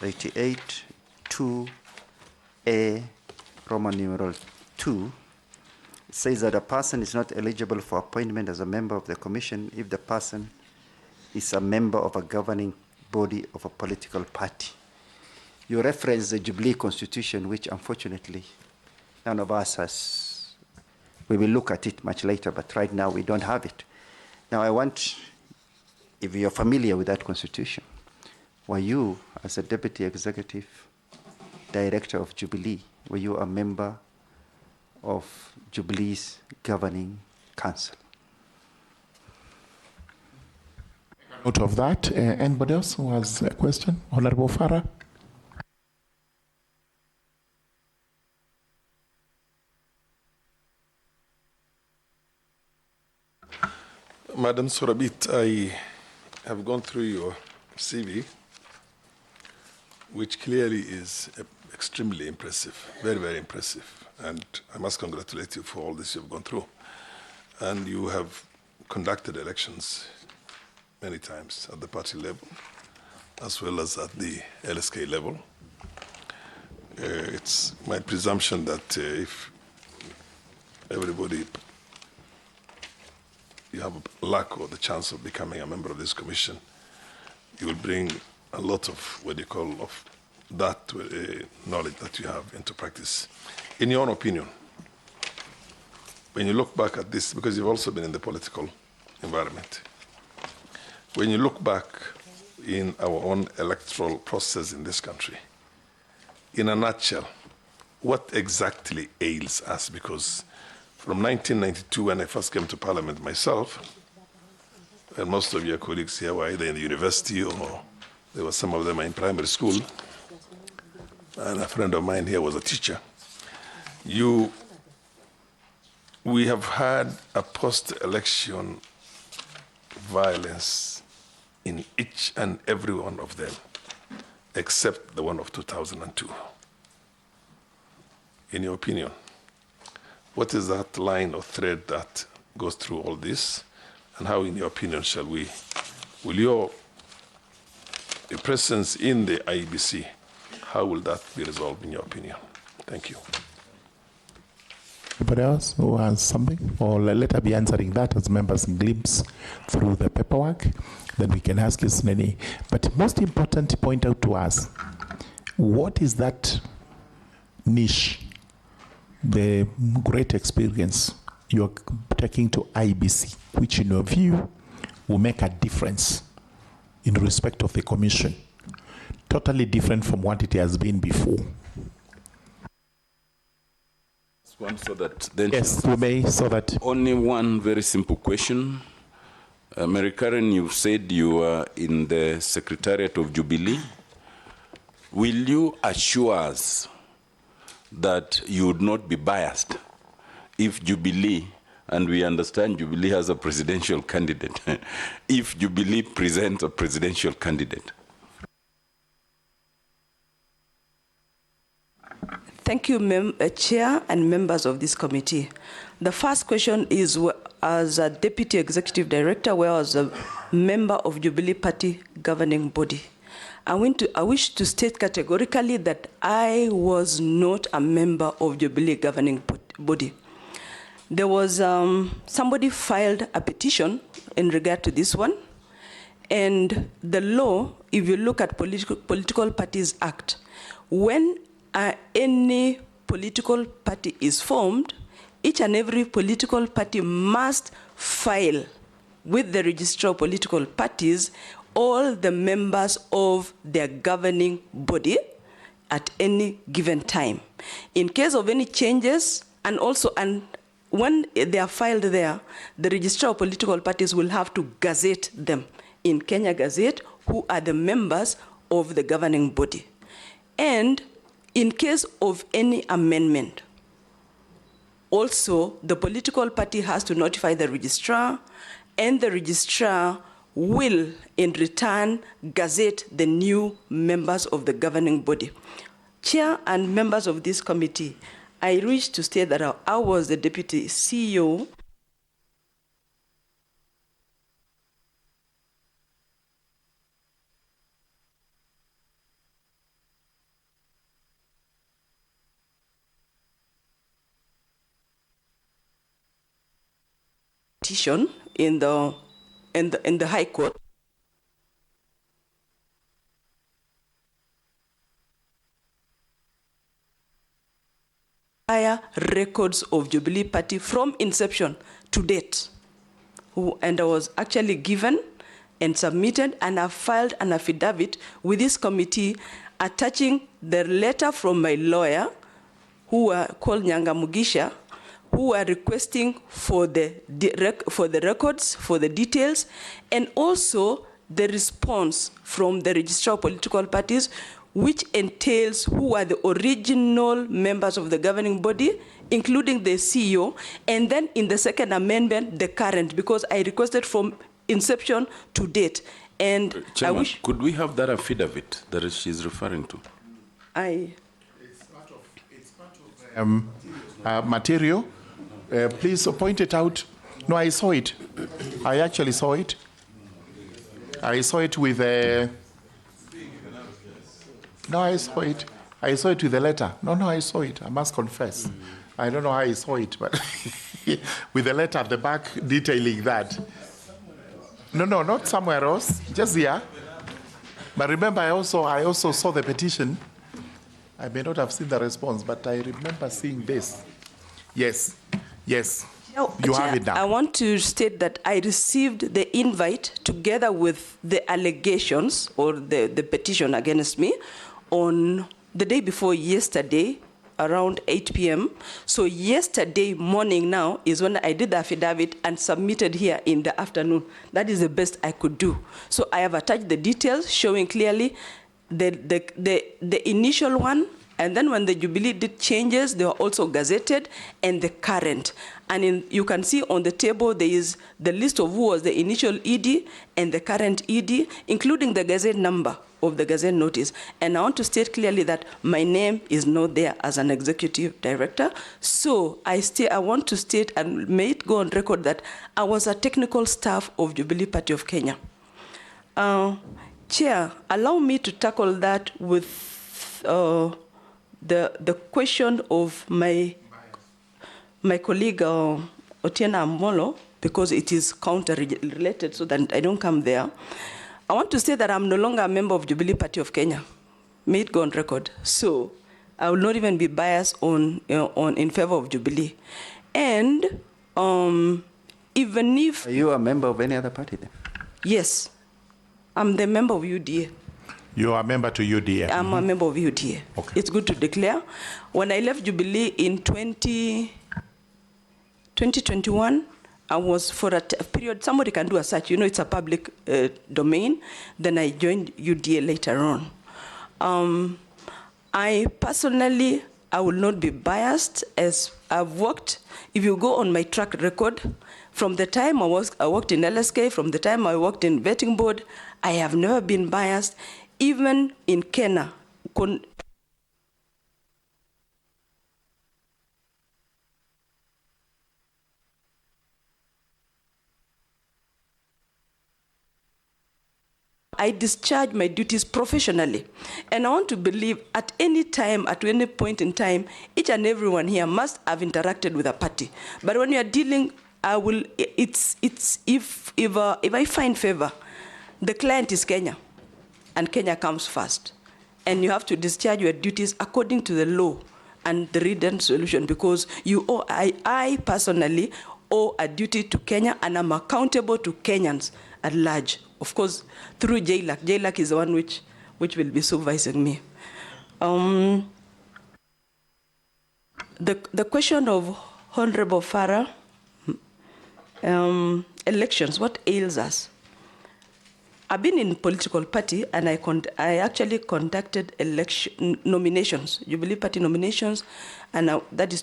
88, 2A, Roman numeral 2, says that a person is not eligible for appointment as a member of the commission if the person is a member of a governing body of a political party. You reference the Jubilee Constitution, which unfortunately none of us has. We will look at it much later, but right now we don't have it. Now I want, if you're familiar with that Constitution, were you, as a Deputy Executive Director of Jubilee, were you a member of Jubilee's governing council? Note of that. Anybody else who has a question? Honorable Farah. Madam Sorobit, I have gone through your CV, which clearly is extremely impressive, very, very impressive. And I must congratulate you for all this you've gone through. And you have conducted elections many times at the party level, as well as at the LSK level. It's my presumption that if everybody, you have luck or the chance of becoming a member of this commission, you will bring a lot of what you call of that knowledge that you have into practice. In your own opinion, when you look back at this, because you've also been in the political environment, when you look back in our own electoral process in this country, in a nutshell, what exactly ails us? Because from 1992, when I first came to Parliament myself, and most of your colleagues here were either in the university or there were some of them in primary school, and a friend of mine here was a teacher. We have had a post-election violence in each and every one of them, except the one of 2002. In your opinion, what is that line or thread that goes through all this? And how, in your opinion, will your presence in the IEBC, how will that be resolved in your opinion? Thank you. Anybody else who has something? Or let her be answering that as members glimpse through the paperwork. Then we can ask you, Sneni. But most important, point out to us, what is that niche, the great experience you're taking to IEBC, which in your view will make a difference in respect of the commission, totally different from what it has been before? One so that then yes, we may, so that only one very simple question. Mary Karen, you said you are in the Secretariat of Jubilee. Will you assure us that you would not be biased if Jubilee, and we understand Jubilee has a presidential candidate, if Jubilee presents a presidential candidate? Thank you, Chair and members of this committee. The first question is, as a Deputy Executive Director, where I was a member of Jubilee Party governing body. I wish to state categorically that I was not a member of Jubilee governing body. There was somebody filed a petition in regard to this one, and the law, if you look at Political Parties Act, when any political party is formed, each and every political party must file with the Registrar of Political Parties all the members of their governing body at any given time. In case of any changes, and when they are filed there, the Registrar of Political Parties will have to gazette them in Kenya Gazette, who are the members of the governing body. And in case of any amendment, also the political party has to notify the registrar, and the registrar will, in return, gazette the new members of the governing body. Chair and members of this committee, I wish to state that I was the Deputy CEO petition in the High Court. Records of Jubilee Party from inception to date. And I was actually given and submitted, and I filed an affidavit with this committee attaching the letter from my lawyer, who were called Nyanga Mugisha, who are requesting for the records, for the details, and also the response from the Registrar of Political Parties, which entails who are the original members of the governing body, including the CEO, and then in the second amendment, the current, because I requested from inception to date. And Chairman, I wish... Could we have that affidavit that she's referring to? It's part of material. Please point it out. No, I saw it. I actually saw it. I saw it with a... No, I saw it. I saw it with the letter. No, I saw it. I must confess. I don't know how I saw it, but with the letter at the back detailing that. No, not somewhere else, just here. But remember, I also saw the petition. I may not have seen the response, but I remember seeing this. Yes. You have it now. I want to state that I received the invite together with the allegations or the petition against me on the day before yesterday, around 8 p.m. So yesterday morning now is when I did the affidavit and submitted here in the afternoon. That is the best I could do. So I have attached the details showing clearly the initial one, and then when the Jubilee did changes, they were also gazetted, and the current. And you can see on the table there is the list of who was the initial ED and the current ED, including the gazette number of the gazette notice. And I want to state clearly that my name is not there as an executive director. So I want to state, and may it go on record, that I was a technical staff of Jubilee Party of Kenya. Chair, allow me to tackle that with the question of my colleague Otiena Amolo, because it is counter-related, so that I don't come there. I want to say that I'm no longer a member of Jubilee Party of Kenya. May it go on record. So I will not even be biased in favor of Jubilee. And even if... Are you a member of any other party then? Yes. I'm the member of UDA. You are a member to UDA? I'm a member of UDA. Okay. It's good to declare. When I left Jubilee in 2021, I was for a period, somebody can do a search, it's a public domain. Then I joined UDA later on. I personally, I will not be biased, as I've worked. If you go on my track record, from the time I worked in LSK, from the time I worked in vetting board, I have never been biased. Even in KeNHA, I discharge my duties professionally. And I want to believe at any time, at any point in time, each and everyone here must have interacted with a party. But when you are dealing, if I find favor, the client is Kenya, and Kenya comes first. And you have to discharge your duties according to the law and the written solution, because I personally owe a duty to Kenya, and I'm accountable to Kenyans at large. Of course, through JLAC. JLAC is the one which will be supervising me. The question of Honorable Farah, elections, what ails us? I've been in political party, and I actually conducted nominations, Jubilee Party nominations, and that is